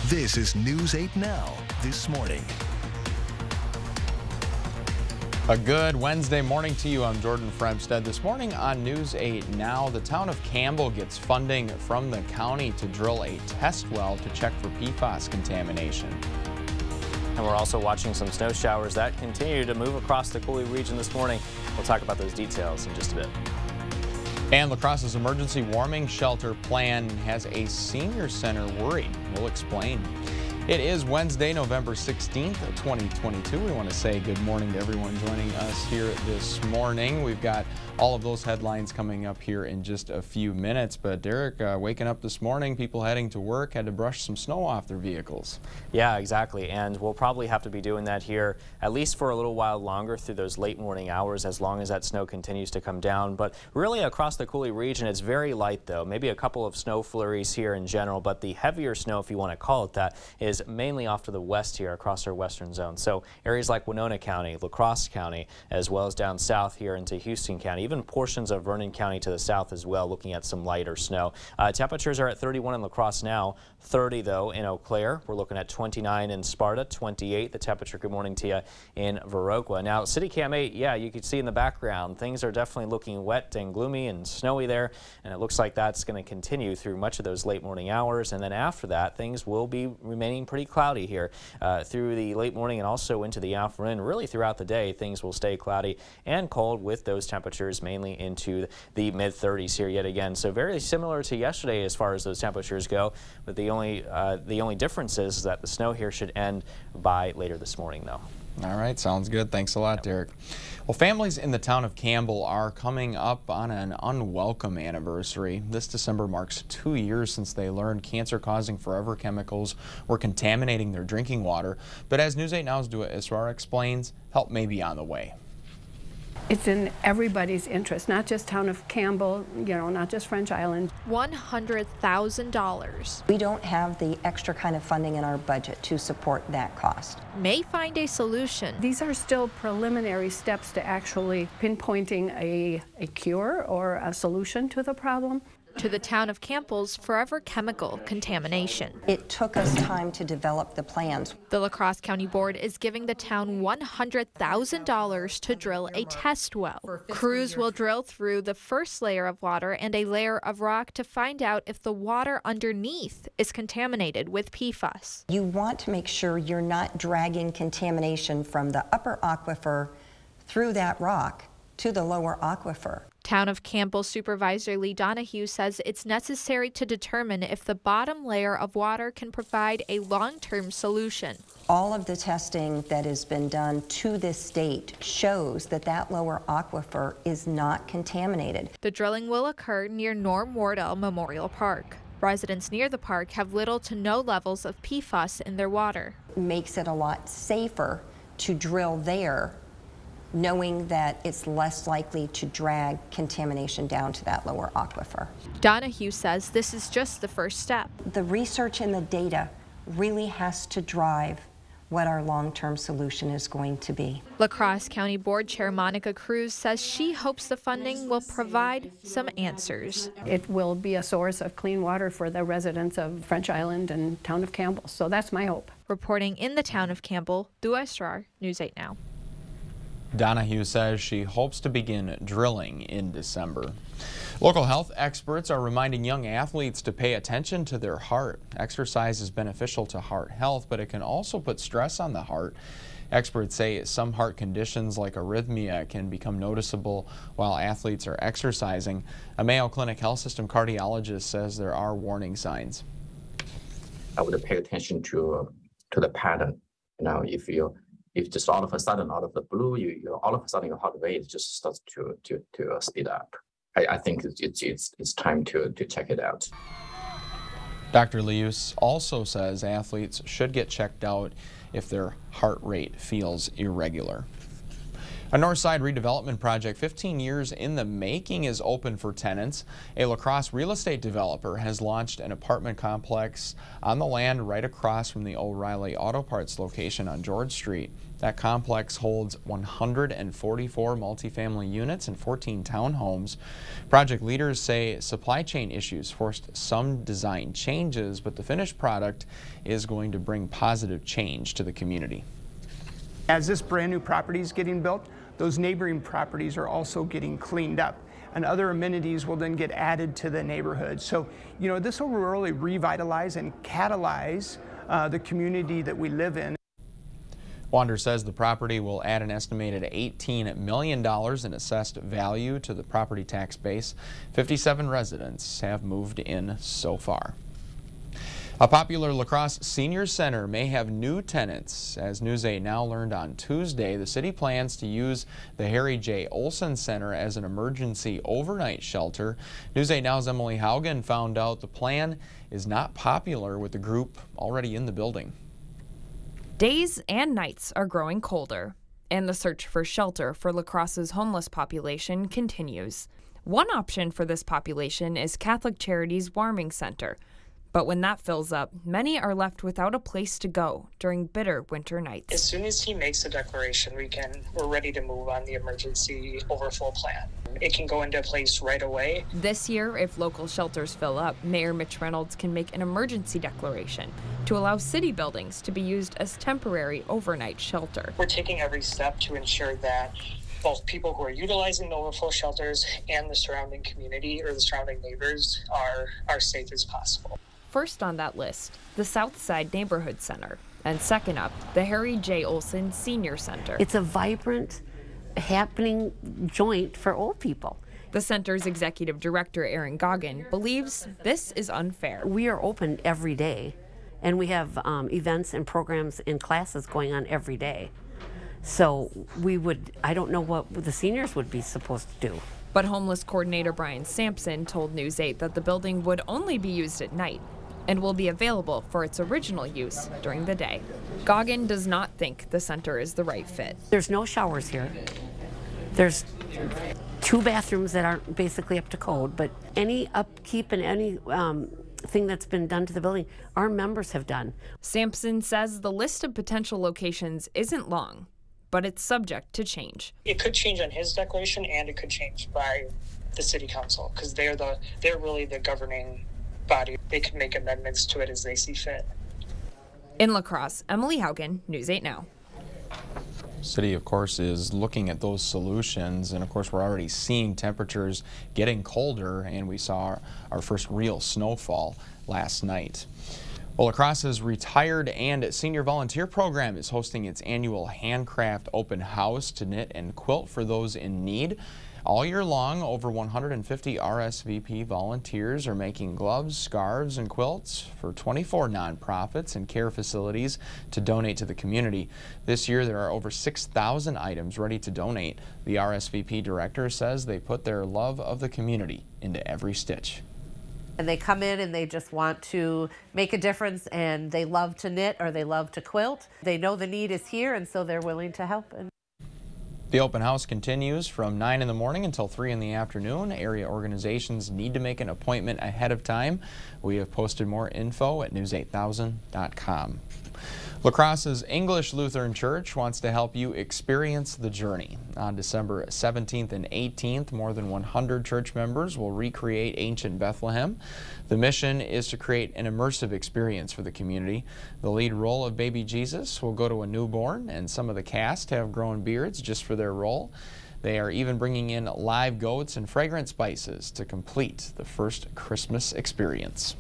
This is News 8 Now this morning. A good Wednesday morning to you. I'm Jordan Fremstad. This morning on News 8 Now, the town of Campbell gets funding from the county to drill a test well to check for PFAS contamination. And we're also watching some snow showers that continue to move across the Coulee region this morning. We'll talk about those details in just a bit. And La Crosse's emergency warming shelter plan has a senior center worried. We'll explain. It is Wednesday, November 16th, 2022. We want to say good morning to everyone joining us here this morning. We've got all of those headlines coming up here in just a few minutes. But Derek, waking up this morning, people heading to work had to brush some snow off their vehicles. Yeah, exactly. And we'll probably have to be doing that here at least for a little while longer through those late morning hours as long as that snow continues to come down. But really across the Coulee region, it's very light though. Maybe a couple of snow flurries here in general, but the heavier snow, if you want to call it that, is mainly off to the west here across our western zone. So areas like Winona County, La Crosse County, as well as down south here into Houston County, even portions of Vernon County to the south as well, looking at some lighter snow. Temperatures are at 31 in La Crosse now, 30 though in Eau Claire. We're looking at 29 in Sparta, 28 the temperature. Good morning to you in Viroqua. Now City Cam 8, yeah, you can see in the background things are definitely looking wet and gloomy and snowy there, and it looks like that's going to continue through much of those late morning hours, and then after that things will be remaining pretty cloudy here through the late morning and also into the afternoon. Really throughout the day things will stay cloudy and cold with those temperatures mainly into the mid 30s here yet again. So very similar to yesterday as far as those temperatures go, but the only difference is that the snow here should end by later this morning though. All right, sounds good. Thanks a lot, Derek. Well, families in the town of Campbell are coming up on an unwelcome anniversary. This December marks 2 years since they learned cancer-causing forever chemicals were contaminating their drinking water. But as News 8 Now's Dua Israr explains, help may be on the way. It's in everybody's interest, not just town of Campbell, not just French Island. $100,000. We don't have the extra kind of funding in our budget to support that cost. May find a solution. These are still preliminary steps to actually pinpointing a cure or a solution to the problem. To the town of Campbell's forever chemical contamination. It took us time to develop the plans. The La Crosse County Board is giving the town $100,000 to drill a test well. Crews will drill through the first layer of water and a layer of rock to find out if the water underneath is contaminated with PFAS. You want to make sure you're not dragging contamination from the upper aquifer through that rock to the lower aquifer. Town of Campbell Supervisor Lee Donahue says it's necessary to determine if the bottom layer of water can provide a long-term solution. All of the testing that has been done to this date shows that that lower aquifer is not contaminated. The drilling will occur near Norm Wardell Memorial Park. Residents near the park have little to no levels of PFAS in their water. It makes it a lot safer to drill there, knowing that it's less likely to drag contamination down to that lower aquifer. Donahue says this is just the first step. The research and the data really has to drive what our long-term solution is going to be. La Crosse County Board Chair Monica Cruz says she hopes the funding will provide some answers. It will be a source of clean water for the residents of French Island and town of Campbell, so that's my hope. Reporting in the town of Campbell, Dua Israr, News 8 Now. Donahue says she hopes to begin drilling in December. Local health experts are reminding young athletes to pay attention to their heart. Exercise is beneficial to heart health, but it can also put stress on the heart. Experts say some heart conditions like arrhythmia can become noticeable while athletes are exercising. A Mayo Clinic Health System cardiologist says there are warning signs. I would pay attention to the pattern. If just all of a sudden, out of the blue, all of a sudden your heart rate just starts to speed up. I think it's time to check it out. Dr. Lius also says athletes should get checked out if their heart rate feels irregular. A Northside redevelopment project 15 years in the making is open for tenants. A La Crosse real estate developer has launched an apartment complex on the land right across from the O'Reilly Auto Parts location on George Street. That complex holds 144 multifamily units and 14 townhomes. Project leaders say supply chain issues forced some design changes, but the finished product is going to bring positive change to the community. As this brand new property is getting built, those neighboring properties are also getting cleaned up, and other amenities will then get added to the neighborhood. So, you know, this will really revitalize and catalyze the community that we live in. Wander says the property will add an estimated $18 million in assessed value to the property tax base. 57 residents have moved in so far. A popular La Crosse Senior Center may have new tenants. As News 8 Now learned on Tuesday, the city plans to use the Harry J. Olson Center as an emergency overnight shelter. News 8 Now's Emily Haugen found out the plan is not popular with the group already in the building. Days and nights are growing colder, and the search for shelter for La Crosse's homeless population continues. One option for this population is Catholic Charities' Warming Center. But when that fills up, many are left without a place to go during bitter winter nights. As soon as he makes a declaration, we're ready to move on the emergency overflow plan. It can go into place right away. This year, if local shelters fill up, Mayor Mitch Reynolds can make an emergency declaration to allow city buildings to be used as temporary overnight shelter. We're taking every step to ensure that both people who are utilizing the overflow shelters and the surrounding community or the surrounding neighbors are safe as possible. First on that list, the Southside Neighborhood Center, and second up, the Harry J. Olson Senior Center. It's a vibrant, happening joint for old people. The center's executive director, Erin Goggin, believes this is unfair. We are open every day, and we have events and programs and classes going on every day. So I don't know what the seniors would be supposed to do. But homeless coordinator Brian Sampson told News 8 that the building would only be used at night and will be available for its original use during the day. Goggin does not think the center is the right fit. There's no showers here. There's 2 bathrooms that aren't basically up to code, but any upkeep and any thing that's been done to the building, our members have done. Sampson says the list of potential locations isn't long, but it's subject to change. It could change on his declaration, and it could change by the city council, because they're really the governing body. They can make amendments to it as they see fit. In La Crosse, Emily Haugen, News 8 Now. City, of course, is looking at those solutions, and of course we're already seeing temperatures getting colder, and we saw our first real snowfall last night. Well, La Crosse's Retired and Senior Volunteer Program is hosting its annual Handcraft Open House to knit and quilt for those in need. All year long, over 150 RSVP volunteers are making gloves, scarves, and quilts for 24 nonprofits and care facilities to donate to the community. This year, there are over 6,000 items ready to donate. The RSVP director says they put their love of the community into every stitch. And they come in and they just want to make a difference, and they love to knit or they love to quilt. They know the need is here, and so they're willing to help. The open house continues from 9 in the morning until 3 in the afternoon. Area organizations need to make an appointment ahead of time. We have posted more info at news8000.com. La Crosse's English Lutheran Church wants to help you experience the journey. On December 17th and 18th, more than 100 church members will recreate ancient Bethlehem. The mission is to create an immersive experience for the community. The lead role of baby Jesus will go to a newborn, and some of the cast have grown beards just for their role. They are even bringing in live goats and fragrant spices to complete the first Christmas experience.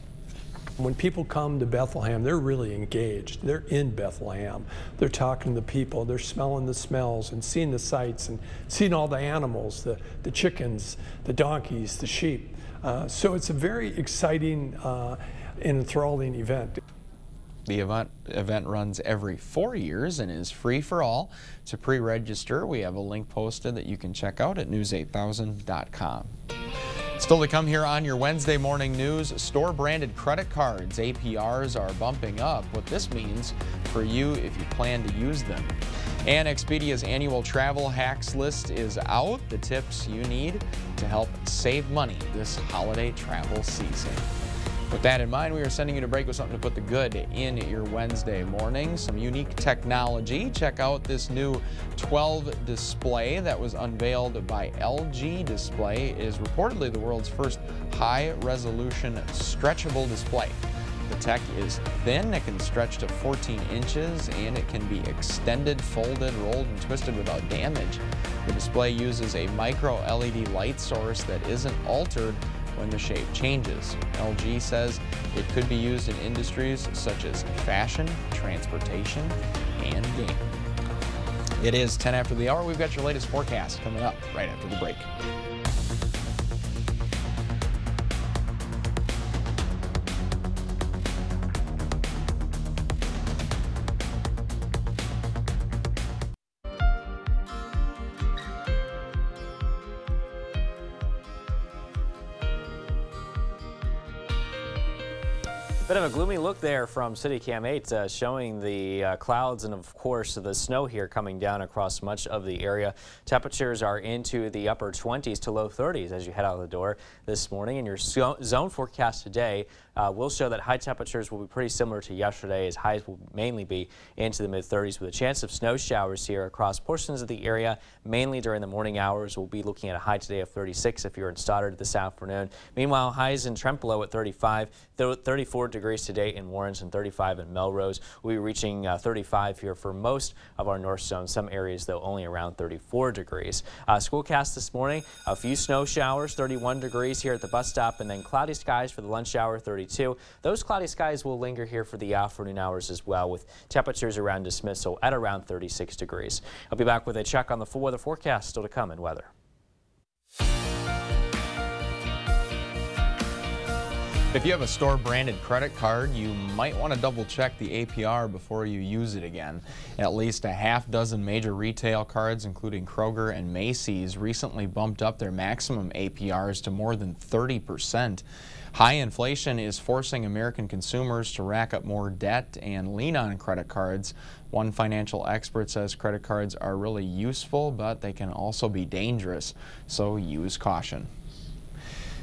When people come to Bethlehem, they're really engaged. They're in Bethlehem. They're talking to the people. They're smelling the smells and seeing the sights and seeing all the animals, the chickens, the donkeys, the sheep. So it's a very exciting and enthralling event. The event runs every 4 years and is free for all. To pre-register, we have a link posted that you can check out at news8000.com. Still to come here on your Wednesday morning news, store-branded credit cards APRs are bumping up. What this means for you if you plan to use them. And Expedia's annual travel hacks list is out. The tips you need to help save money this holiday travel season. With that in mind, we are sending you to break with something to put the good in your Wednesday morning. Some unique technology. Check out this new 12 display that was unveiled by LG Display. It is reportedly the world's first high-resolution stretchable display. The tech is thin, it can stretch to 14 inches, and it can be extended, folded, rolled, and twisted without damage. The display uses a micro LED light source that isn't altered when the shape changes. LG says it could be used in industries such as fashion, transportation, and gaming. It is 10 after the hour. We've got your latest forecast coming up right after the break. Bit of a gloomy look there from CityCam 8 showing the clouds and of course the snow here coming down across much of the area. Temperatures are into the upper 20s to low 30s as you head out the door this morning, and your zone forecast today will show that high temperatures will be pretty similar to yesterday, as highs will mainly be into the mid-30s with a chance of snow showers here across portions of the area, mainly during the morning hours. We'll be looking at a high today of 36 if you're in Stoddard this afternoon. Meanwhile, highs in Trempealeau at 35, 34 degrees today in Warrens and 35 in Melrose. We'll be reaching 35 here for most of our north zone. Some areas, though, only around 34 degrees. Schoolcast this morning, a few snow showers, 31 degrees here at the bus stop, and then cloudy skies for the lunch hour, 32. Those cloudy skies will linger here for the afternoon hours as well, with temperatures around dismissal at around 36 degrees. I'll be back with a check on the full weather forecast still to come in weather. If you have a store-branded credit card, you might want to double-check the APR before you use it again. At least a half dozen major retail cards, including Kroger and Macy's, recently bumped up their maximum APRs to more than 30%. High inflation is forcing American consumers to rack up more debt and lean on credit cards. One financial expert says credit cards are really useful, but they can also be dangerous, so use caution.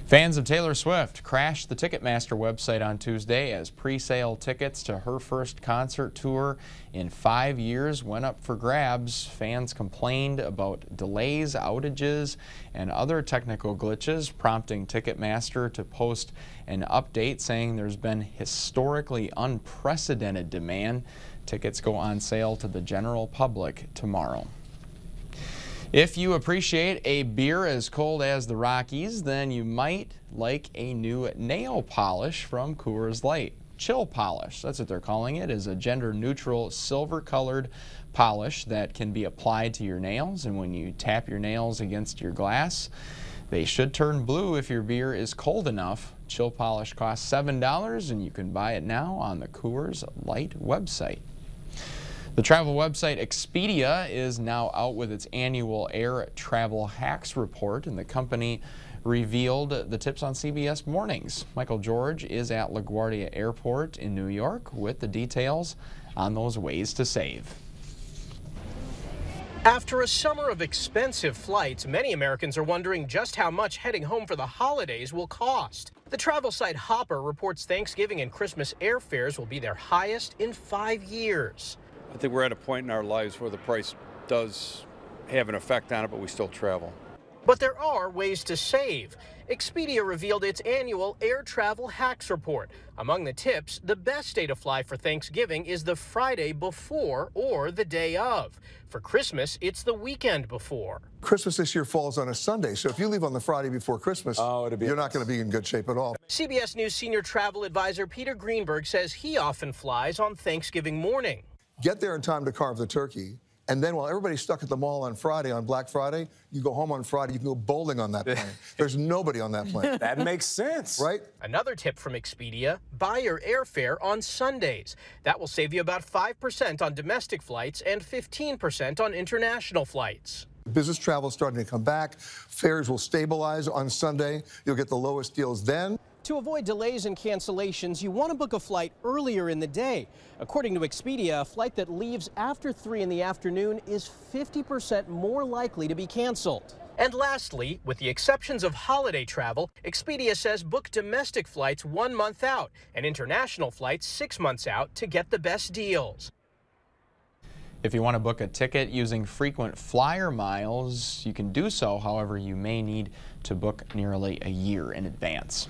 Fans of Taylor Swift crashed the Ticketmaster website on Tuesday as pre-sale tickets to her first concert tour in 5 years went up for grabs. Fans complained about delays, outages, and other technical glitches, prompting Ticketmaster to post an update saying there's been historically unprecedented demand. Tickets go on sale to the general public tomorrow. If you appreciate a beer as cold as the Rockies, then you might like a new nail polish from Coors Light. Chill Polish, that's what they're calling it, is a gender-neutral silver-colored polish that can be applied to your nails, and when you tap your nails against your glass, they should turn blue if your beer is cold enough. Chill Polish costs $7, and you can buy it now on the Coors Light website. The travel website Expedia is now out with its annual Air Travel Hacks report, and the company revealed the tips on CBS Mornings. Michael George is at LaGuardia Airport in New York with the details on those ways to save. After a summer of expensive flights, many Americans are wondering just how much heading home for the holidays will cost. The travel site Hopper reports Thanksgiving and Christmas airfares will be their highest in 5 years. I think we're at a point in our lives where the price does have an effect on it, but we still travel. But there are ways to save. Expedia revealed its annual Air Travel Hacks report. Among the tips, the best day to fly for Thanksgiving is the Friday before or the day of. For Christmas, it's the weekend before. Christmas this year falls on a Sunday, so if you leave on the Friday before Christmas, you're not going to be in good shape at all. CBS News senior travel advisor Peter Greenberg says he often flies on Thanksgiving morning. Get there in time to carve the turkey, and then while everybody's stuck at the mall on Friday, on Black Friday, you go home on Friday, you can go bowling on that plane. There's nobody on that plane. That makes sense. Right? Another tip from Expedia, buy your airfare on Sundays. That will save you about 5% on domestic flights and 15% on international flights. Business travel is starting to come back. Fares will stabilize on Sunday. You'll get the lowest deals then. To avoid delays and cancellations, you want to book a flight earlier in the day. According to Expedia, a flight that leaves after 3 in the afternoon is 50% more likely to be canceled. And lastly, with the exceptions of holiday travel, Expedia says book domestic flights 1 month out and international flights 6 months out to get the best deals. If you want to book a ticket using frequent flyer miles, you can do so. However, you may need to book nearly a year in advance.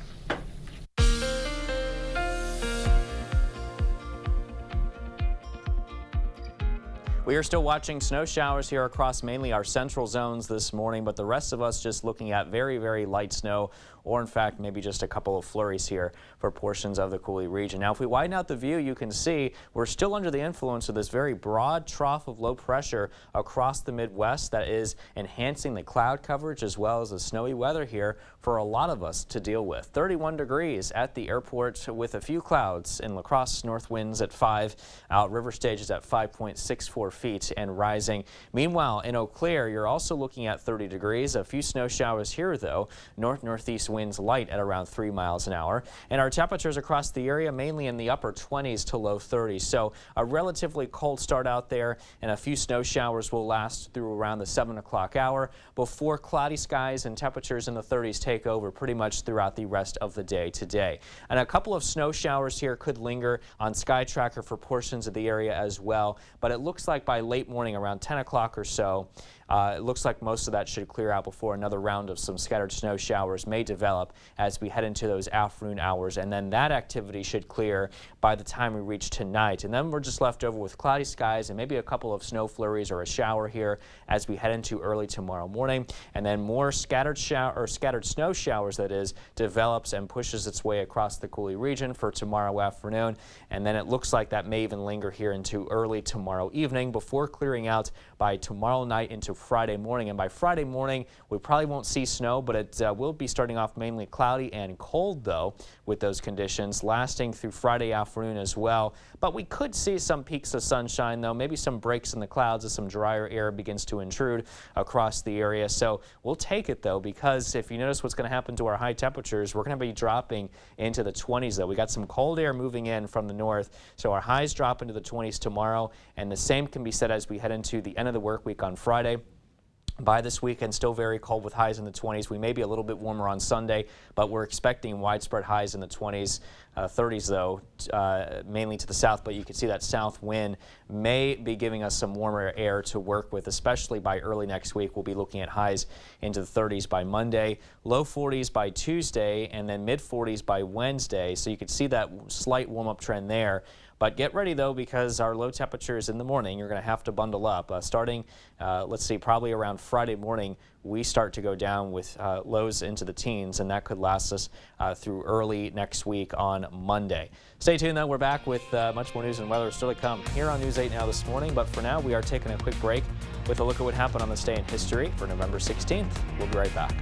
We are still watching snow showers here across mainly our central zones this morning, but the rest of us just looking at very, very light snow, or in fact maybe just a couple of flurries here for portions of the Coulee region. Now if we widen out the view, you can see we're still under the influence of this very broad trough of low pressure across the Midwest that is enhancing the cloud coverage as well as the snowy weather here for a lot of us to deal with. 31 degrees at the airport with a few clouds. In La Crosse, north winds at 5, out River Stage is at 5.64 feet and rising. Meanwhile, in Eau Claire, you're also looking at 30 degrees. A few snow showers here, though. North-northeast winds light at around 3 miles an hour. And our temperatures across the area mainly in the upper 20s to low 30s. So a relatively cold start out there, and a few snow showers will last through around the 7 o'clock hour before cloudy skies and temperatures in the 30s take over pretty much throughout the rest of the day today. And a couple of snow showers here could linger on Sky Tracker for portions of the area as well. But it looks like by late morning around 10 o'clock or so, it looks like most of that should clear out before another round of some scattered snow showers may develop as we head into those afternoon hours, and then that activity should clear by the time we reach tonight. And then we're just left over with cloudy skies and maybe a couple of snow flurries or a shower here as we head into early tomorrow morning, and then more scattered snow showers, that is, develops and pushes its way across the Coulee region for tomorrow afternoon, and then it looks like that may even linger here into early tomorrow evening before clearing out by tomorrow night into Friday morning. And by Friday morning, we probably won't see snow, but it will be starting off mainly cloudy and cold, though, with those conditions lasting through Friday afternoon as well. But we could see some peaks of sunshine, though, maybe some breaks in the clouds as some drier air begins to intrude across the area. So we'll take it, though, because if you notice what's going to happen to our high temperatures, we're going to be dropping into the 20s, though. We got some cold air moving in from the north, so our highs drop into the 20s tomorrow, and the same can be said as we head into the end of the work week on Friday. By this weekend, still very cold with highs in the 20s. We may be a little bit warmer on Sunday, but we're expecting widespread highs in the 20s, 30s, though, mainly to the south. But you can see that south wind may be giving us some warmer air to work with, especially by early next week. We'll be looking at highs into the 30s by Monday, low 40s by Tuesday, and then mid 40s by Wednesday. So you can see that slight warm-up trend there. But get ready, though, because our low temperatures in the morning, you're going to have to bundle up. Starting, let's see, probably around Friday morning, we start to go down with lows into the teens, and that could last us through early next week on Monday. Stay tuned, though. We're back with much more news and weather still to come here on News 8 Now this morning. But for now, we are taking a quick break with a look at what happened on this day in history for November 16th. We'll be right back.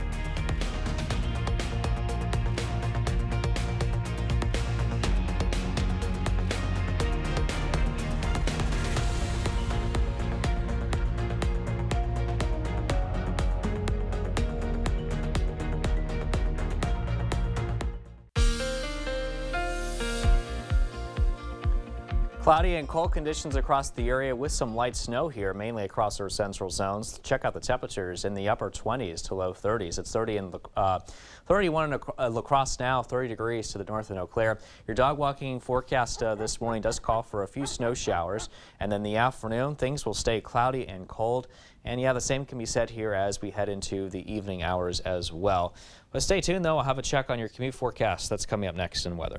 Cloudy and cold conditions across the area with some light snow here, mainly across our central zones. Check out the temperatures in the upper 20s to low 30s. It's 31 in La Crosse now, 30 degrees to the north in Eau Claire. Your dog walking forecast this morning does call for a few snow showers, and then the afternoon things will stay cloudy and cold. And yeah, the same can be said here as we head into the evening hours as well. But stay tuned, though. I'll have a check on your commute forecast. That's coming up next in weather.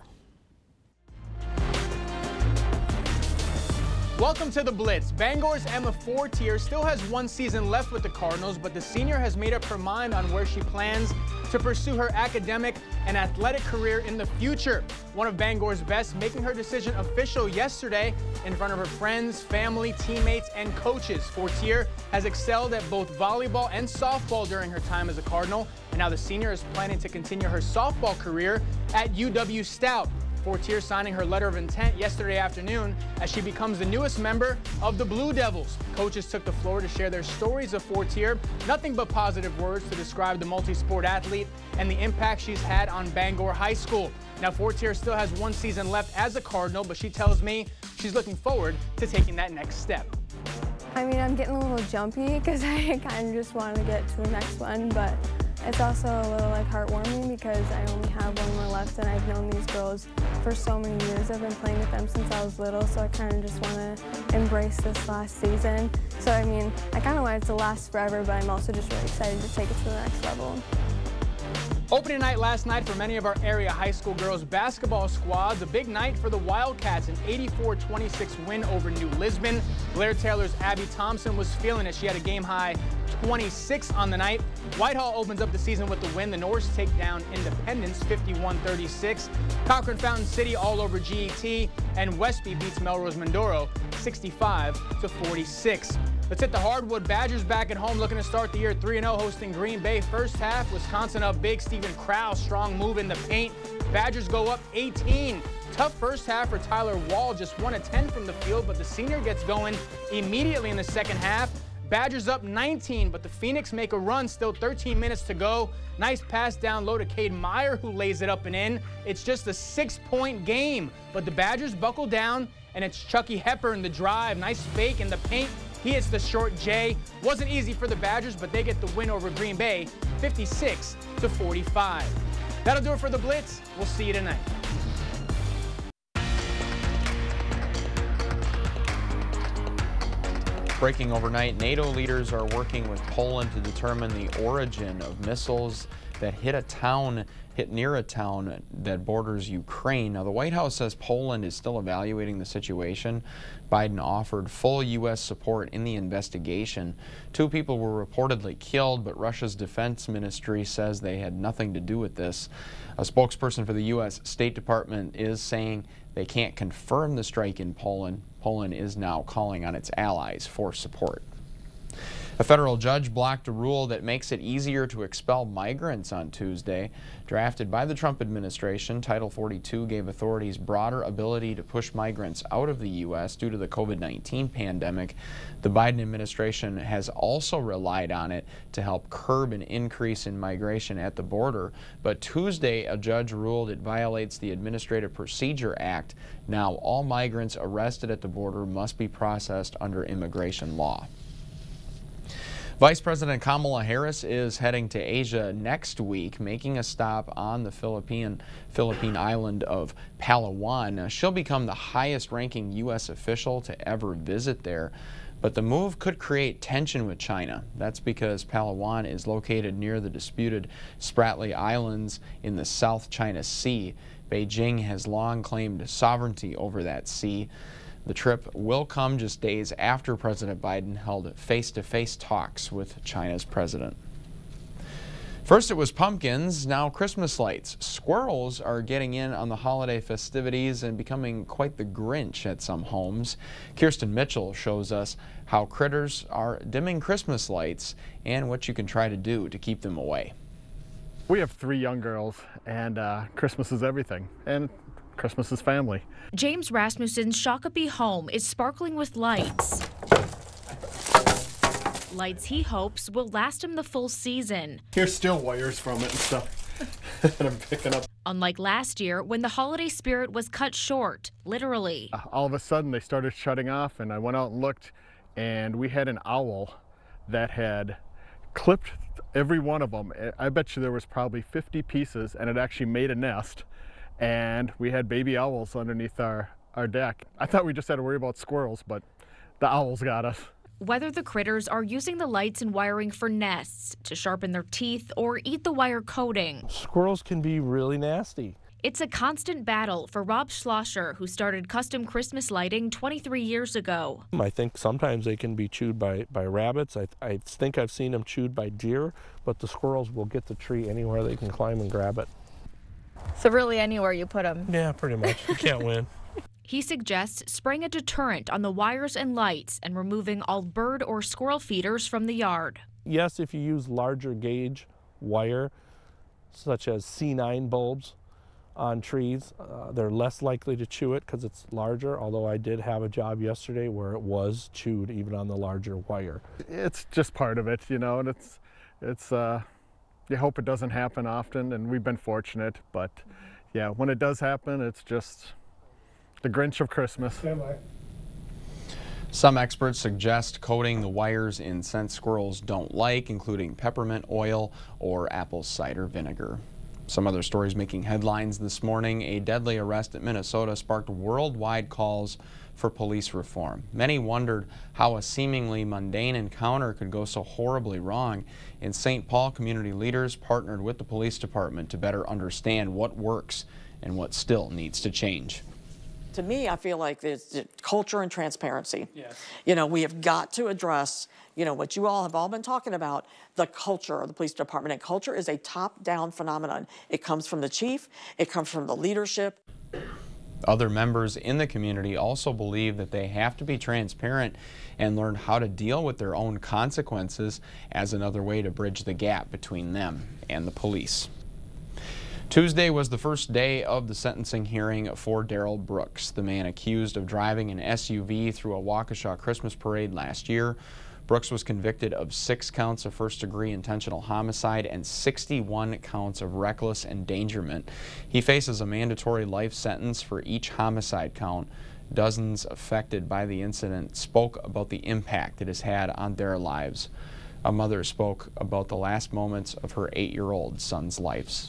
Welcome to the Blitz. Bangor's Emma Fortier still has one season left with the Cardinals, but the senior has made up her mind on where she plans to pursue her academic and athletic career in the future. One of Bangor's best making her decision official yesterday in front of her friends, family, teammates, and coaches. Fortier has excelled at both volleyball and softball during her time as a Cardinal, and now the senior is planning to continue her softball career at UW Stout. Fortier signing her letter of intent yesterday afternoon as she becomes the newest member of the Blue Devils. Coaches took the floor to share their stories of Fortier. Nothing but positive words to describe the multi-sport athlete and the impact she's had on Bangor High School. Now, Fortier still has one season left as a Cardinal, but she tells me she's looking forward to taking that next step. I mean, I'm getting a little jumpy because I kind of just want to get to the next one, but it's also a little like heartwarming because I only have one more left, and I've known these girls for so many years. I've been playing with them since I was little, so I kind of just want to embrace this last season. So I mean, I kind of want it to last forever, but I'm also just really excited to take it to the next level. Opening night last night for many of our area high school girls basketball squads. A big night for the Wildcats, an 84-26 win over New Lisbon. Blair Taylor's Abby Thompson was feeling it. She had a game-high 26 on the night. Whitehall opens up the season with the win. The Norse take down Independence 51-36. Cochrane Fountain City all over GET, and Westby beats Melrose Mindoro 65-46. Let's hit the hardwood. Badgers back at home looking to start the year 3-0 hosting Green Bay. First half, Wisconsin up big. Stephen Krause, strong move in the paint. Badgers go up 18. Tough first half for Tyler Wall, just 1 of 10 from the field, but the senior gets going immediately in the second half. Badgers up 19, but the Phoenix make a run, still 13 minutes to go. Nice pass down low to Cade Meyer, who lays it up and in. It's just a 6-point game, but the Badgers buckle down, and it's Chucky Hepburn the drive. Nice fake in the paint. He hits the short J. Wasn't easy for the Badgers, but they get the win over Green Bay, 56-45. That'll do it for the Blitz. We'll see you tonight. Breaking overnight, NATO leaders are working with Poland to determine the origin of missiles that hit near a town that borders Ukraine. Now, the White House says Poland is still evaluating the situation. Biden offered full U.S. support in the investigation. 2 people were reportedly killed, but Russia's defense ministry says they had nothing to do with this. A spokesperson for the U.S. State Department is saying they can't confirm the strike in Poland. Poland is now calling on its allies for support. A federal judge blocked a rule that makes it easier to expel migrants on Tuesday. Drafted by the Trump administration, Title 42 gave authorities broader ability to push migrants out of the U.S. due to the COVID-19 pandemic. The Biden administration has also relied on it to help curb an increase in migration at the border. But Tuesday, a judge ruled it violates the Administrative Procedure Act. Now, all migrants arrested at the border must be processed under immigration law. Vice President Kamala Harris is heading to Asia next week, making a stop on the Philippine island of Palawan. She'll become the highest-ranking U.S. official to ever visit there. But the move could create tension with China. That's because Palawan is located near the disputed Spratly Islands in the South China Sea. Beijing has long claimed sovereignty over that sea. The trip will come just days after President Biden held face-to-face talks with China's president. First it was pumpkins, now Christmas lights. Squirrels are getting in on the holiday festivities and becoming quite the Grinch at some homes. Kirsten Mitchell shows us how critters are dimming Christmas lights and what you can try to do to keep them away. We have 3 young girls, and Christmas is everything. And Christmas is family. James Rasmussen's Shakopee home is sparkling with lights. Lights he hopes will last him the full season. Here's still wires from it and stuff that I'm picking up. Unlike last year, when the holiday spirit was cut short, literally. All of a sudden, they started shutting off, and I went out and looked, and we had an owl that had clipped every one of them. I bet you there was probably 50 pieces, and it actually made a nest. And we had baby owls underneath our deck. I thought we just had to worry about squirrels, but the owls got us. Whether the critters are using the lights and wiring for nests, to sharpen their teeth, or eat the wire coating. Squirrels can be really nasty. It's a constant battle for Rob Schlosser, who started custom Christmas lighting 23 years ago. I think sometimes they can be chewed by rabbits. I think I've seen them chewed by deer, but the squirrels will get the tree anywhere they can climb and grab it. So really anywhere you put them? Yeah, pretty much. You can't win. He suggests spraying a deterrent on the wires and lights and removing all bird or squirrel feeders from the yard. Yes, if you use larger gauge wire, such as C9 bulbs, on trees. They're less likely to chew it because it's larger, although I did have a job yesterday where it was chewed even on the larger wire. It's just part of it, you know, and it's you hope it doesn't happen often, and we've been fortunate, but yeah, when it does happen, it's just the Grinch of Christmas. Some experts suggest coating the wires in scent squirrels don't like, including peppermint oil or apple cider vinegar. Some other stories making headlines this morning. A deadly arrest in Minnesota sparked worldwide calls for police reform. Many wondered how a seemingly mundane encounter could go so horribly wrong. In St. Paul, community leaders partnered with the police department to better understand what works and what still needs to change. To me, I feel like there's culture and transparency. Yes. You know, we have got to address, you know, what you all have all been talking about, the culture of the police department. And culture is a top-down phenomenon. It comes from the chief, it comes from the leadership. Other members in the community also believe that they have to be transparent and learn how to deal with their own consequences as another way to bridge the gap between them and the police. Tuesday was the first day of the sentencing hearing for Darrell Brooks, the man accused of driving an SUV through a Waukesha Christmas parade last year. Brooks was convicted of 6 counts of first-degree intentional homicide and 61 counts of reckless endangerment. He faces a mandatory life sentence for each homicide count. Dozens affected by the incident spoke about the impact it has had on their lives. A mother spoke about the last moments of her 8-year-old son's life.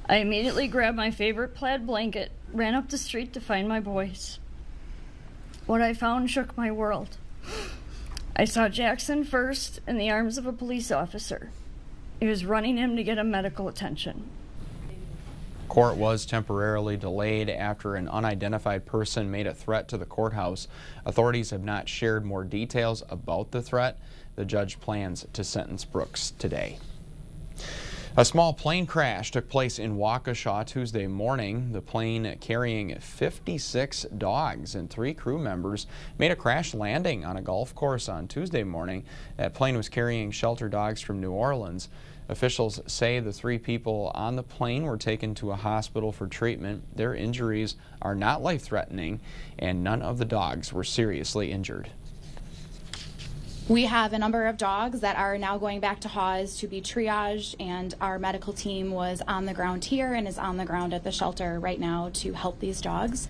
I immediately grabbed my favorite plaid blanket, ran up the street to find my boys. What I found shook my world. I saw Jackson first in the arms of a police officer. He was running him to get him medical attention. Court was temporarily delayed after an unidentified person made a threat to the courthouse. Authorities have not shared more details about the threat. The judge plans to sentence Brooks today. A small plane crash took place in Waukesha Tuesday morning. The plane carrying 56 dogs and 3 crew members made a crash landing on a golf course on Tuesday morning. That plane was carrying shelter dogs from New Orleans. Officials say the 3 people on the plane were taken to a hospital for treatment. Their injuries are not life-threatening, and none of the dogs were seriously injured. We have a number of dogs that are now going back to Hawes to be triaged, and our medical team was on the ground here and is on the ground at the shelter right now to help these dogs.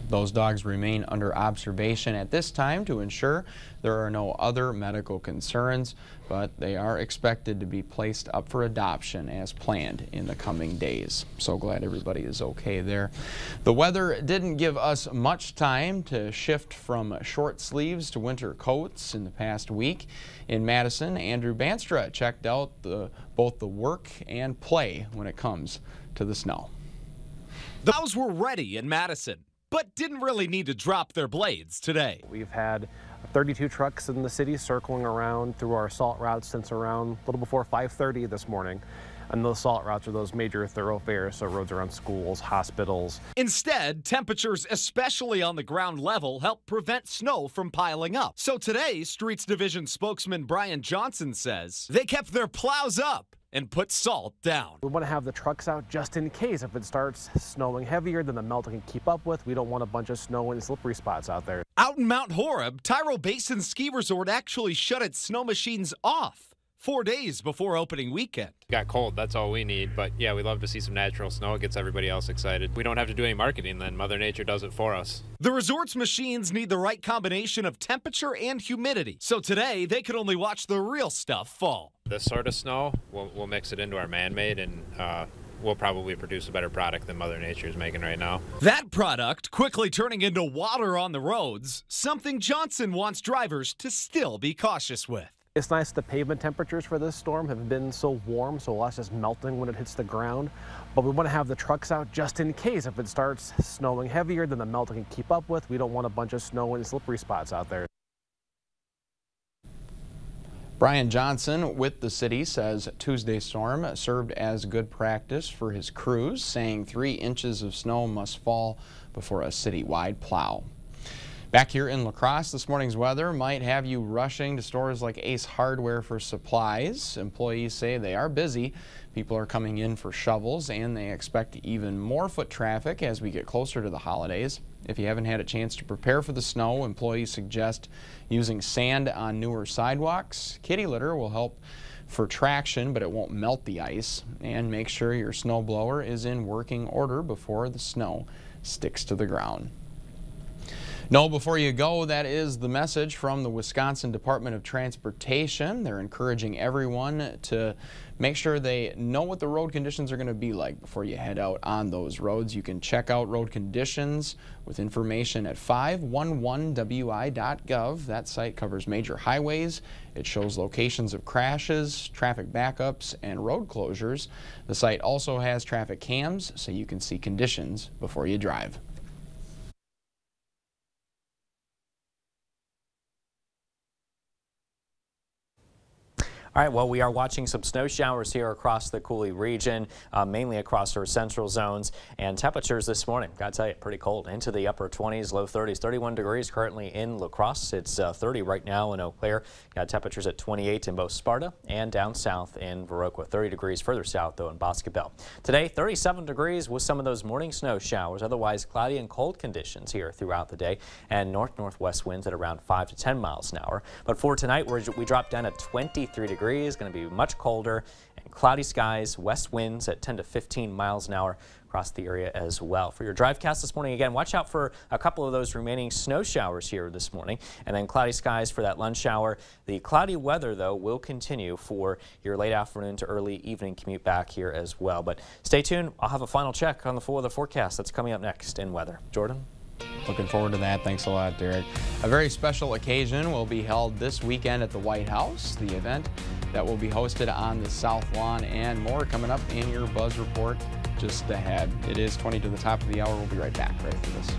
Those dogs remain under observation at this time to ensure there are no other medical concerns, but they are expected to be placed up for adoption as planned in the coming days. So glad everybody is okay there. The weather didn't give us much time to shift from short sleeves to winter coats in the past week. In Madison, Andrew Banstra checked out both the work and play when it comes to the snow. The plows were ready in Madison, but didn't really need to drop their blades today. We've had 32 trucks in the city circling around through our salt routes since around a little before 5:30 this morning. And those salt routes are those major thoroughfares, so roads around schools, hospitals. Instead, temperatures, especially on the ground level, help prevent snow from piling up. So today, Streets Division spokesman Brian Johnson says they kept their plows up and put salt down. We want to have the trucks out just in case if it starts snowing heavier than the melt can keep up with. We don't want a bunch of snow and slippery spots out there. Out in Mount Horeb, Tyrrell Basin Ski Resort actually shut its snow machines off 4 days before opening weekend. Got cold, that's all we need, but yeah, we love to see some natural snow. It gets everybody else excited. We don't have to do any marketing then. Mother Nature does it for us. The resort's machines need the right combination of temperature and humidity, so today they could only watch the real stuff fall. This sort of snow, we'll mix it into our man-made, and we'll probably produce a better product than Mother Nature is making right now. That product quickly turning into water on the roads, something Johnson wants drivers to still be cautious with. It's nice the pavement temperatures for this storm have been so warm, so less is melting when it hits the ground. But we want to have the trucks out just in case if it starts snowing heavier than the melt can keep up with. We don't want a bunch of snow and slippery spots out there. Brian Johnson with the city says Tuesday's storm served as good practice for his crews, saying 3 inches of snow must fall before a citywide plow. Back here in La Crosse, this morning's weather might have you rushing to stores like Ace Hardware for supplies. Employees say they are busy. People are coming in for shovels, and they expect even more foot traffic as we get closer to the holidays. If you haven't had a chance to prepare for the snow, employees suggest using sand on newer sidewalks. Kitty litter will help for traction, but it won't melt the ice. And make sure your snow blower is in working order before the snow sticks to the ground. Know before you go, that is the message from the Wisconsin Department of Transportation. They're encouraging everyone to make sure they know what the road conditions are going to be like before you head out on those roads. You can check out road conditions with information at 511wi.gov. That site covers major highways. It shows locations of crashes, traffic backups, and road closures. The site also has traffic cams so you can see conditions before you drive. All right, well, we are watching some snow showers here across the Coulee region, mainly across our central zones. And temperatures this morning, got to tell you, pretty cold, into the upper 20s, low 30s, 31 degrees currently in La Crosse. It's 30 right now in Eau Claire. Got temperatures at 28 in both Sparta and down south in Viroqua. 30 degrees further south, though, in Boscobel. Today, 37 degrees with some of those morning snow showers. Otherwise, cloudy and cold conditions here throughout the day, and north-northwest winds at around 5 to 10 miles an hour. But for tonight, we drop down at 23 degrees. Going to be much colder and cloudy skies, west winds at 10 to 15 miles an hour across the area as well. For your drive cast this morning, again, watch out for a couple of those remaining snow showers here this morning, and then cloudy skies for that lunch hour. The cloudy weather, though, will continue for your late afternoon to early evening commute back here as well. But stay tuned. I'll have a final check on the full weather forecast that's coming up next in weather. Jordan? Looking forward to that. Thanks a lot, Derek. A very special occasion will be held this weekend at the White House. The event that will be hosted on the South Lawn, and more coming up in your Buzz Report just ahead. It is 20 to the top of the hour. We'll be right back right after this.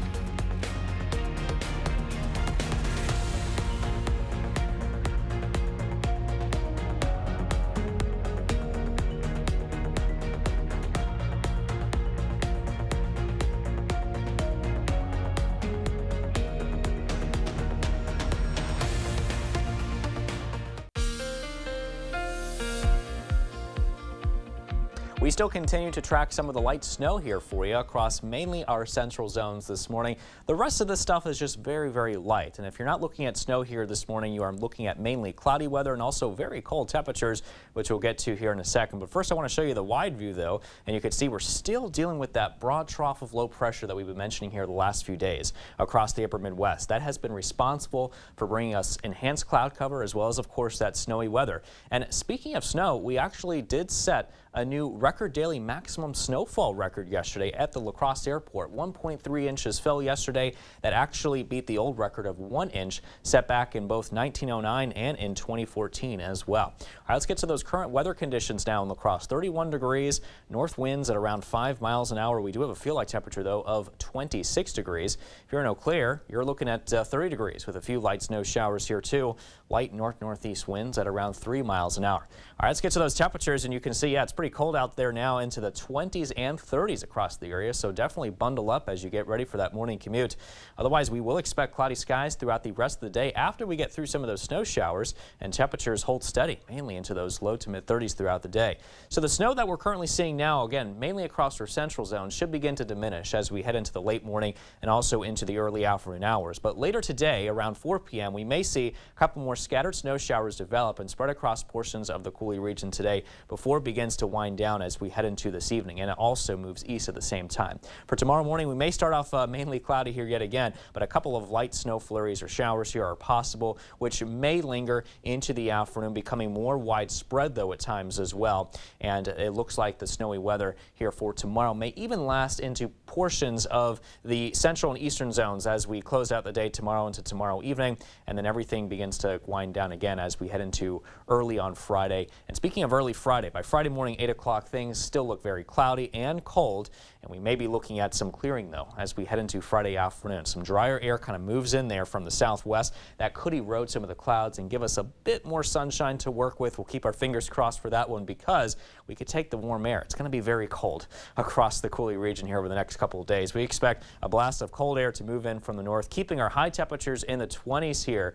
We still continue to track some of the light snow here for you across mainly our central zones this morning. The rest of this stuff is just very, very light. And if you're not looking at snow here this morning, you are looking at mainly cloudy weather and also very cold temperatures, which we'll get to here in a second. But first, I want to show you the wide view, though, and you can see we're still dealing with that broad trough of low pressure that we've been mentioning here the last few days across the upper Midwest. That has been responsible for bringing us enhanced cloud cover as well as, of course, that snowy weather. And speaking of snow, we actually did set a new record daily maximum snowfall record yesterday at the La Crosse Airport. 1.3 inches fell yesterday. That actually beat the old record of 1 inch set back in both 1909 and in 2014 as well. All right, let's get to those current weather conditions now in La Crosse. 31 degrees, north winds at around 5 miles an hour. We do have a feel like temperature, though, of 26 degrees. If you're in Eau Claire, you're looking at 30 degrees with a few light snow showers here, too. Light north-northeast winds at around 3 miles an hour. All right, let's get to those temperatures, and you can see, yeah, it's pretty cold out there now, into the 20s and 30s across the area, so definitely bundle up as you get ready for that morning commute. Otherwise, we will expect cloudy skies throughout the rest of the day after we get through some of those snow showers, and temperatures hold steady, mainly into those low to mid 30s throughout the day. So the snow that we're currently seeing now, again, mainly across our central zone, should begin to diminish as we head into the late morning and also into the early afternoon hours. But later today, around 4 p.m., we may see a couple more scattered snow showers develop and spread across portions of the Coulee region today before it begins to wind down as we head into this evening, and it also moves east at the same time. For tomorrow morning, we may start off mainly cloudy here yet again, but a couple of light snow flurries or showers here are possible, which may linger into the afternoon, becoming more widespread, though, at times as well. And it looks like the snowy weather here for tomorrow may even last into portions of the central and eastern zones as we close out the day tomorrow into tomorrow evening, and then everything begins to wind down again as we head into early on Friday. And speaking of early Friday, by Friday morning, 8 o'clock, things things still look very cloudy and cold, and we may be looking at some clearing though as we head into Friday afternoon. Some drier air kind of moves in there from the southwest. That could erode some of the clouds and give us a bit more sunshine to work with. We'll keep our fingers crossed for that one because we could take the warm air. It's going to be very cold across the Coulee region here over the next couple of days. We expect a blast of cold air to move in from the north, keeping our high temperatures in the 20s here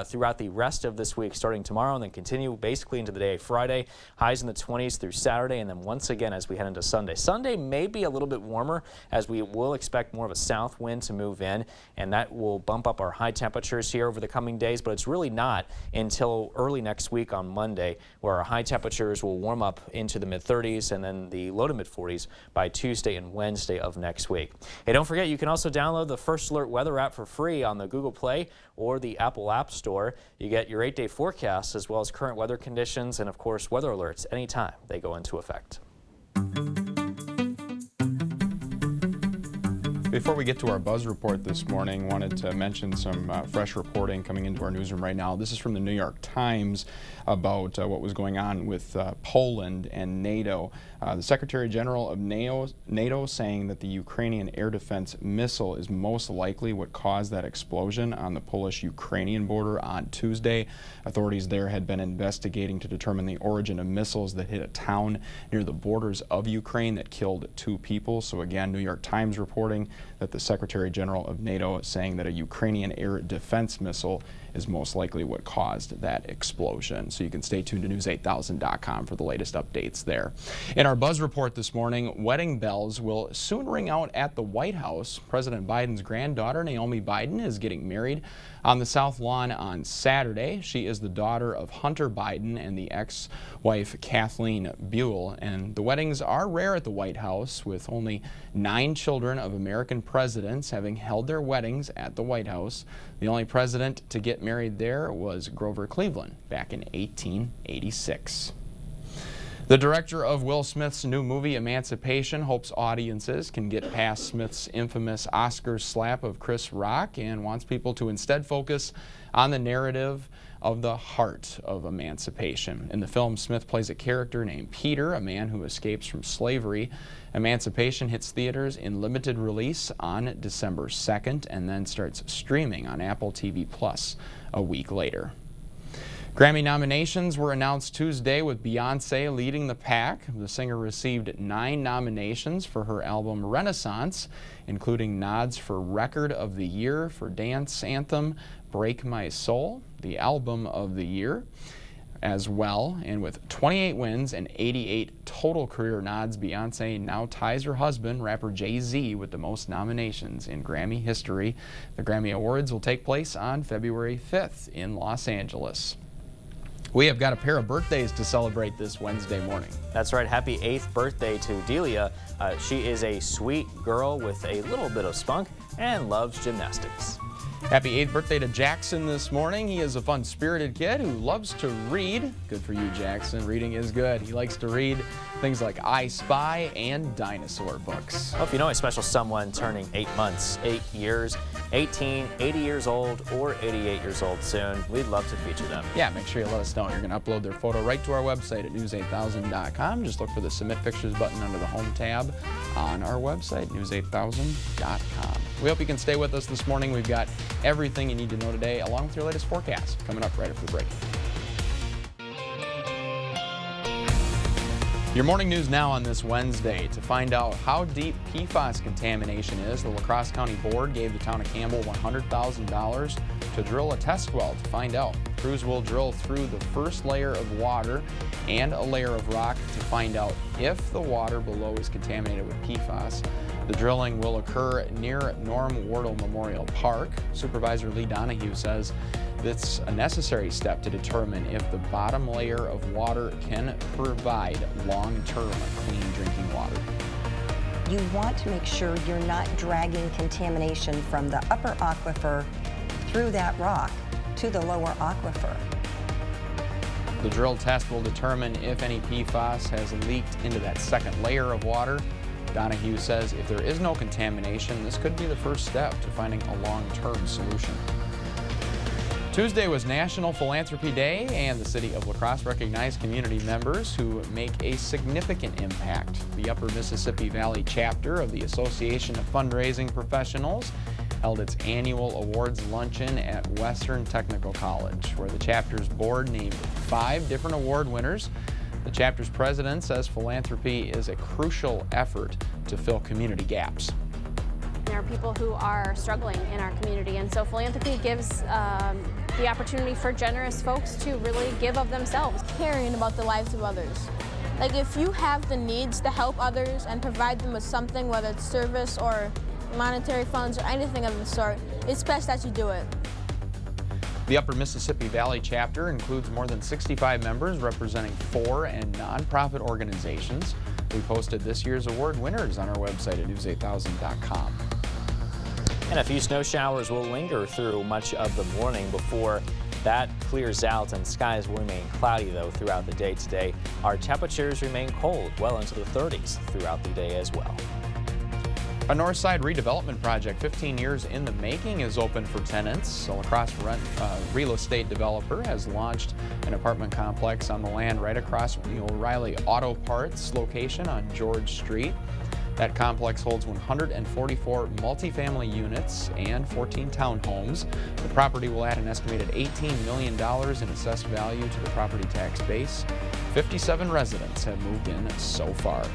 throughout the rest of this week, starting tomorrow and then continue basically into the day of Friday. Highs in the 20s through Saturday, and then once again as we head into Sunday. Sunday may be a little bit warmer as we will expect more of a south wind to move in, and that will bump up our high temperatures here over the coming days, but it's really not until early next week on Monday where our high temperatures will warm up into the mid-30s and then the low to mid-40s by Tuesday and Wednesday of next week. Hey, don't forget you can also download the First Alert weather app for free on the Google Play or the Apple App Store. You get your 8-day forecast as well as current weather conditions and of course weather alerts anytime they go into effect. Before we get to our Buzz Report this morning, wanted to mention some fresh reporting coming into our newsroom right now. This is from the New York Times about what was going on with Poland and NATO. The Secretary General of NATO saying that the Ukrainian air defense missile is most likely what caused that explosion on the Polish-Ukrainian border on Tuesday. Authorities there had been investigating to determine the origin of missiles that hit a town near the borders of Ukraine that killed 2 people. So again, New York Times reporting that the Secretary General of NATO is saying that a Ukrainian air defense missile is most likely what caused that explosion. So you can stay tuned to news8000.com for the latest updates there. In our Buzz Report this morning, wedding bells will soon ring out at the White House. President Biden's granddaughter, Naomi Biden, is getting married on the South Lawn on Saturday. She is the daughter of Hunter Biden and the ex-wife Kathleen Buell. And the weddings are rare at the White House, with only 9 children of American presidents having held their weddings at the White House. The only president to get married there was Grover Cleveland back in 1886. The director of Will Smith's new movie, Emancipation, hopes audiences can get past Smith's infamous Oscar slap of Chris Rock and wants people to instead focus on the narrative of the heart of emancipation. In the film, Smith plays a character named Peter, a man who escapes from slavery. Emancipation hits theaters in limited release on December 2nd and then starts streaming on Apple TV Plus a week later. Grammy nominations were announced Tuesday with Beyoncé leading the pack. The singer received 9 nominations for her album Renaissance, including nods for Record of the Year for dance anthem Break My Soul, the Album of the Year as well. And with 28 wins and 88 total career nods, Beyoncé now ties her husband, rapper Jay-Z, with the most nominations in Grammy history. The Grammy Awards will take place on February 5th in Los Angeles. We have got a pair of birthdays to celebrate this Wednesday morning. That's right. Happy 8th birthday to Delia. She is a sweet girl with a little bit of spunk and loves gymnastics. Happy 8th birthday to Jackson this morning. He is a fun-spirited kid who loves to read. Good for you, Jackson. Reading is good. He likes to read things like I Spy and dinosaur books. Well, if you know a special someone turning 8 months, 8 years, 18, 80 years old, or 88 years old soon, we'd love to feature them. Yeah, make sure you let us know. You're going to upload their photo right to our website at news8000.com. Just look for the Submit Pictures button under the Home tab on our website, news8000.com. We hope you can stay with us this morning. We've got everything you need to know today, along with your latest forecast, coming up right after the break. Your morning news now on this Wednesday. To find out how deep PFAS contamination is, the La Crosse County Board gave the town of Campbell $100,000 to drill a test well to find out. Crews will drill through the first layer of water and a layer of rock to find out if the water below is contaminated with PFAS. The drilling will occur near Norm Wardle Memorial Park. Supervisor Lee Donahue says it's a necessary step to determine if the bottom layer of water can provide long-term clean drinking water. You want to make sure you're not dragging contamination from the upper aquifer through that rock to the lower aquifer. The drill test will determine if any PFAS has leaked into that second layer of water. Donahue says if there is no contamination, this could be the first step to finding a long-term solution. Tuesday was National Philanthropy Day, and the City of La Crosse recognized community members who make a significant impact. The Upper Mississippi Valley chapter of the Association of Fundraising Professionals held its annual awards luncheon at Western Technical College, where the chapter's board named 5 different award winners. The chapter's president says philanthropy is a crucial effort to fill community gaps. There are people who are struggling in our community, and so philanthropy gives the opportunity for generous folks to really give of themselves. Caring about the lives of others. Like, if you have the needs to help others and provide them with something, whether it's service or monetary funds or anything of the sort, it's best that you do it. The Upper Mississippi Valley chapter includes more than 65 members representing 4 and nonprofit organizations. We posted this year's award winners on our website at news8000.com. And a few snow showers will linger through much of the morning before that clears out, and skies will remain cloudy though throughout the day today. Our temperatures remain cold, well into the 30s throughout the day as well. A Northside redevelopment project 15 years in the making is open for tenants. A La Crosse real estate developer has launched an apartment complex on the land right across from the O'Reilly Auto Parts location on George Street. That complex holds 144 multifamily units and 14 townhomes. The property will add an estimated $18 million in assessed value to the property tax base. 57 residents have moved in so far.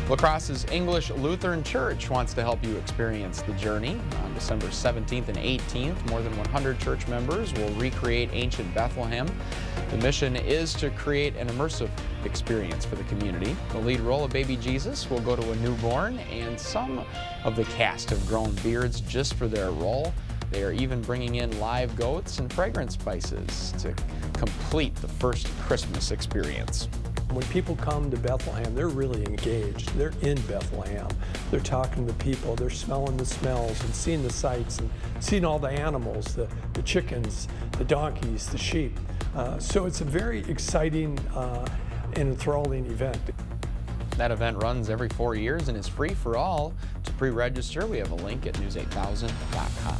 La Crosse's English Lutheran Church wants to help you experience the journey. On December 17th and 18th, more than 100 church members will recreate ancient Bethlehem. The mission is to create an immersive experience for the community. The lead role of baby Jesus will go to a newborn, and some of the cast have grown beards just for their role. They are even bringing in live goats and fragrance spices to complete the first Christmas experience. When people come to Bethlehem, they're really engaged. They're in Bethlehem. They're talking to the people. They're smelling the smells and seeing the sights and seeing all the animals, the chickens, the donkeys, the sheep. So it's a very exciting and enthralling event. That event runs every 4 years and is free for all. To pre-register, we have a link at news8000.com.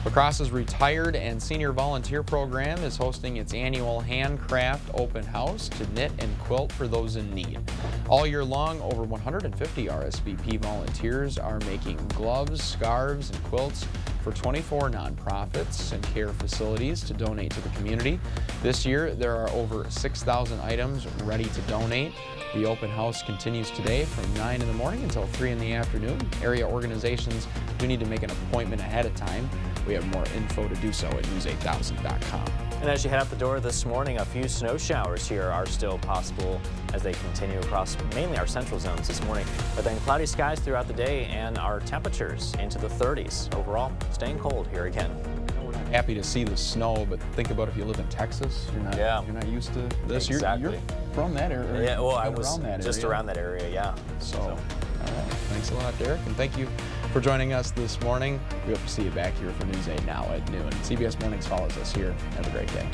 La Crosse's Retired and Senior Volunteer Program is hosting its annual Handcraft Open House to knit and quilt for those in need. All year long, over 150 RSVP volunteers are making gloves, scarves, and quilts for 24 nonprofits and care facilities to donate to the community. This year, there are over 6,000 items ready to donate. The open house continues today from 9 in the morning until 3 in the afternoon. Area organizations do need to make an appointment ahead of time. We have more info to do so at news8000.com. And as you head out the door this morning, a few snow showers here are still possible as they continue across mainly our central zones this morning. But then cloudy skies throughout the day and our temperatures into the 30s. Overall, staying cold here again. Happy to see the snow, but think about if you live in Texas, you're not used to this. Exactly. You're from that area. Yeah, well, I was around that just area. around that area, yeah. So, all right. Thanks a lot, Derek, and thank you for joining us this morning. We hope to see you back here for News 8 Now at noon. CBS Mornings follows us here. Have a great day.